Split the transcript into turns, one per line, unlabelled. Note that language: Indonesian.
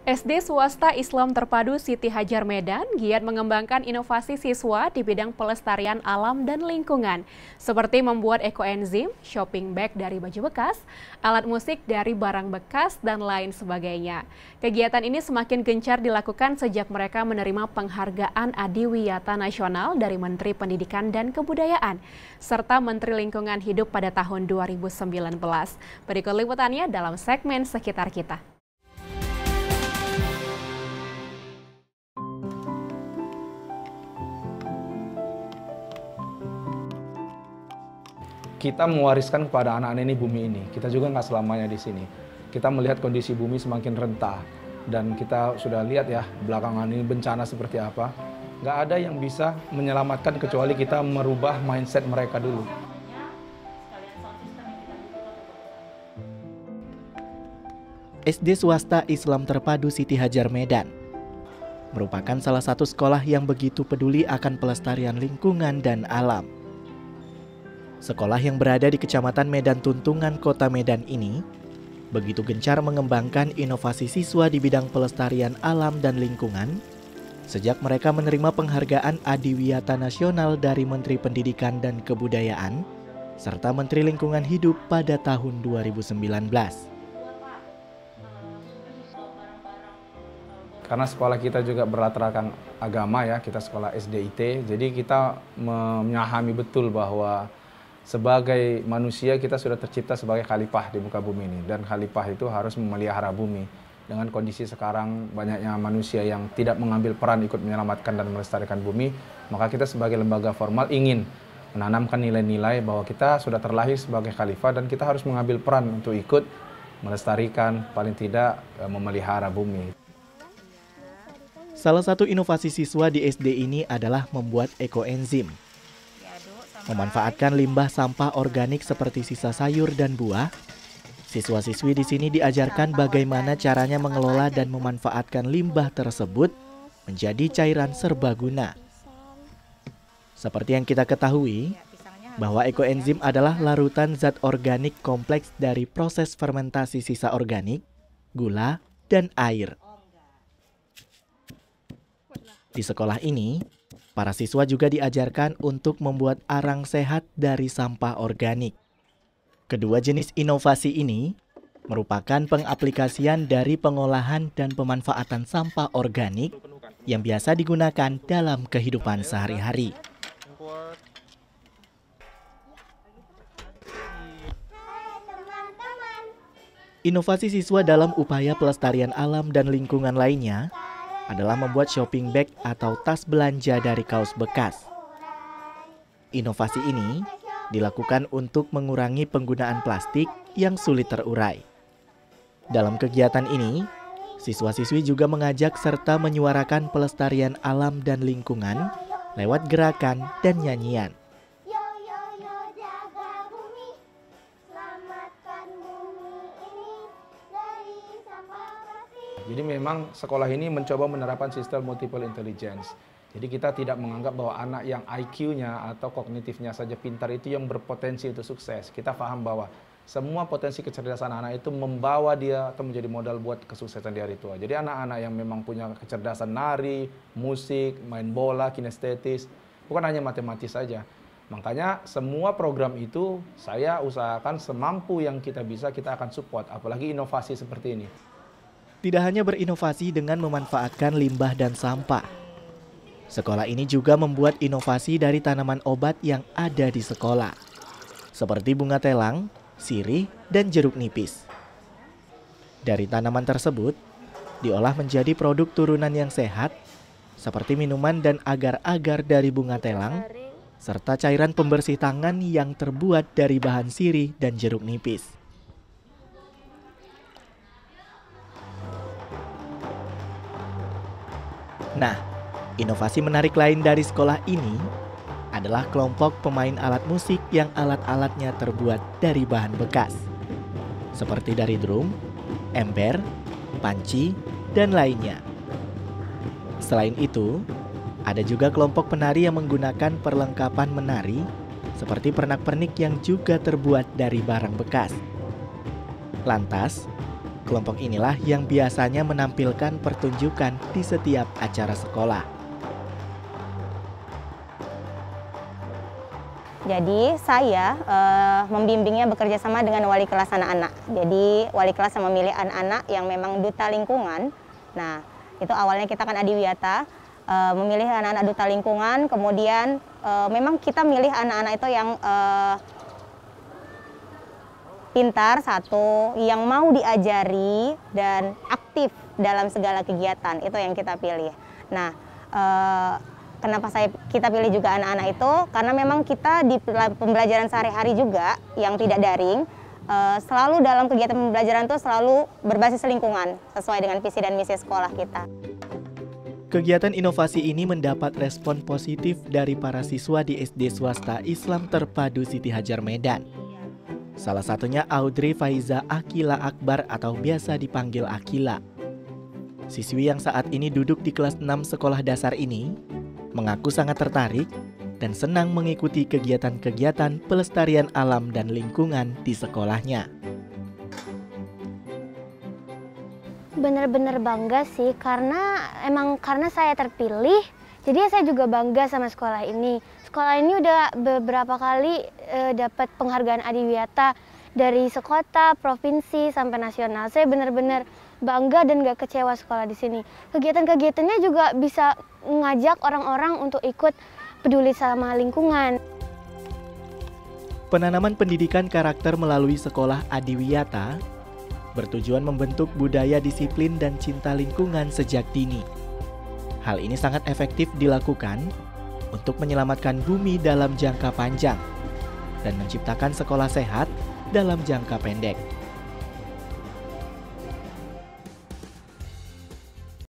SD swasta Islam Terpadu Siti Hajar Medan giat mengembangkan inovasi siswa di bidang pelestarian alam dan lingkungan, seperti membuat ekoenzim, shopping bag dari baju bekas, alat musik dari barang bekas, dan lain sebagainya. Kegiatan ini semakin gencar dilakukan sejak mereka menerima penghargaan Adiwiyata Nasional dari Menteri Pendidikan dan Kebudayaan, serta Menteri Lingkungan Hidup pada tahun 2019. Berikut liputannya dalam segmen Sekitar Kita.
Kita mewariskan kepada anak-anak ini bumi ini. Kita juga nggak selamanya di sini. Kita melihat kondisi bumi semakin rentah. Dan kita sudah lihat ya, belakangan ini bencana seperti apa. Nggak ada yang bisa menyelamatkan kecuali kita merubah mindset mereka dulu.
SD swasta Islam Terpadu Siti Hajar Medan merupakan salah satu sekolah yang begitu peduli akan pelestarian lingkungan dan alam. Sekolah yang berada di Kecamatan Medan Tuntungan, Kota Medan ini begitu gencar mengembangkan inovasi siswa di bidang pelestarian alam dan lingkungan sejak mereka menerima penghargaan Adiwiyata Nasional dari Menteri Pendidikan dan Kebudayaan serta Menteri Lingkungan Hidup pada tahun 2019.
Karena sekolah kita juga berlatarkan agama ya, kita sekolah SDIT, jadi kita memahami betul bahwa sebagai manusia kita sudah tercipta sebagai khalifah di muka bumi ini. Dan khalifah itu harus memelihara bumi. Dengan kondisi sekarang banyaknya manusia yang tidak mengambil peran ikut menyelamatkan dan melestarikan bumi, maka kita sebagai lembaga formal ingin menanamkan nilai-nilai bahwa kita sudah terlahir sebagai khalifah dan kita harus mengambil peran untuk ikut melestarikan, paling tidak memelihara bumi.
Salah satu inovasi siswa di SD ini adalah membuat ekoenzim. Memanfaatkan limbah sampah organik seperti sisa sayur dan buah, siswa-siswi di sini diajarkan bagaimana caranya mengelola dan memanfaatkan limbah tersebut menjadi cairan serbaguna. Seperti yang kita ketahui, bahwa ekoenzim adalah larutan zat organik kompleks dari proses fermentasi sisa organik, gula, dan air. Di sekolah ini, para siswa juga diajarkan untuk membuat arang sehat dari sampah organik. Kedua jenis inovasi ini merupakan pengaplikasian dari pengolahan dan pemanfaatan sampah organik yang biasa digunakan dalam kehidupan sehari-hari. Inovasi siswa dalam upaya pelestarian alam dan lingkungan lainnya adalah membuat shopping bag atau tas belanja dari kaos bekas. Inovasi ini dilakukan untuk mengurangi penggunaan plastik yang sulit terurai. Dalam kegiatan ini, siswa-siswi juga mengajak serta menyuarakan pelestarian alam dan lingkungan lewat gerakan dan nyanyian.
Jadi memang sekolah ini mencoba menerapkan sistem multiple intelligence. Jadi kita tidak menganggap bahwa anak yang IQ-nya atau kognitifnya saja pintar itu yang berpotensi untuk sukses. Kita paham bahwa semua potensi kecerdasan anak itu membawa dia atau menjadi modal buat kesuksesan di hari tua. Jadi anak-anak yang memang punya kecerdasan nari, musik, main bola, kinestetis, bukan hanya matematis saja. Makanya semua program itu saya usahakan semampu yang kita bisa kita akan support, apalagi inovasi seperti ini.
Tidak hanya berinovasi dengan memanfaatkan limbah dan sampah, sekolah ini juga membuat inovasi dari tanaman obat yang ada di sekolah, seperti bunga telang, sirih, dan jeruk nipis. Dari tanaman tersebut, diolah menjadi produk turunan yang sehat, seperti minuman dan agar-agar dari bunga telang, serta cairan pembersih tangan yang terbuat dari bahan sirih dan jeruk nipis. Nah, inovasi menarik lain dari sekolah ini adalah kelompok pemain alat musik yang alat-alatnya terbuat dari bahan bekas, seperti dari drum, ember, panci, dan lainnya. Selain itu, ada juga kelompok penari yang menggunakan perlengkapan menari, seperti pernak-pernik yang juga terbuat dari barang bekas. Lantas, Kelompok inilah yang biasanya menampilkan pertunjukan di setiap acara sekolah.
Jadi saya membimbingnya bekerja sama dengan wali kelas anak-anak. Jadi wali kelas yang memilih anak-anak yang memang duta lingkungan. Nah, itu awalnya kita kan adiwiyata, memilih anak-anak duta lingkungan, kemudian memang kita milih anak-anak itu yang pintar, satu, yang mau diajari dan aktif dalam segala kegiatan, itu yang kita pilih. Nah, kenapa kita pilih juga anak-anak itu? Karena memang kita di pembelajaran sehari-hari juga yang tidak daring, selalu dalam kegiatan pembelajaran itu selalu berbasis lingkungan, sesuai dengan visi dan misi sekolah kita.
Kegiatan inovasi ini mendapat respon positif dari para siswa di SD swasta Islam Terpadu Siti Hajar Medan. Salah satunya Audrey Faiza Akila Akbar atau biasa dipanggil Akila. Siswi yang saat ini duduk di kelas 6 sekolah dasar ini mengaku sangat tertarik dan senang mengikuti kegiatan-kegiatan pelestarian alam dan lingkungan di sekolahnya.
Benar-benar bangga sih, karena saya terpilih, jadi saya juga bangga sama sekolah ini. Sekolah ini udah beberapa kali dapat penghargaan adiwiyata dari sekota, provinsi, sampai nasional. Saya benar-benar bangga dan gak kecewa sekolah di sini. Kegiatan-kegiatannya juga bisa ngajak orang-orang untuk ikut peduli sama lingkungan.
Penanaman pendidikan karakter melalui sekolah adiwiyata bertujuan membentuk budaya disiplin dan cinta lingkungan sejak dini. Hal ini sangat efektif dilakukan untuk menyelamatkan bumi dalam jangka panjang dan menciptakan sekolah sehat dalam jangka pendek.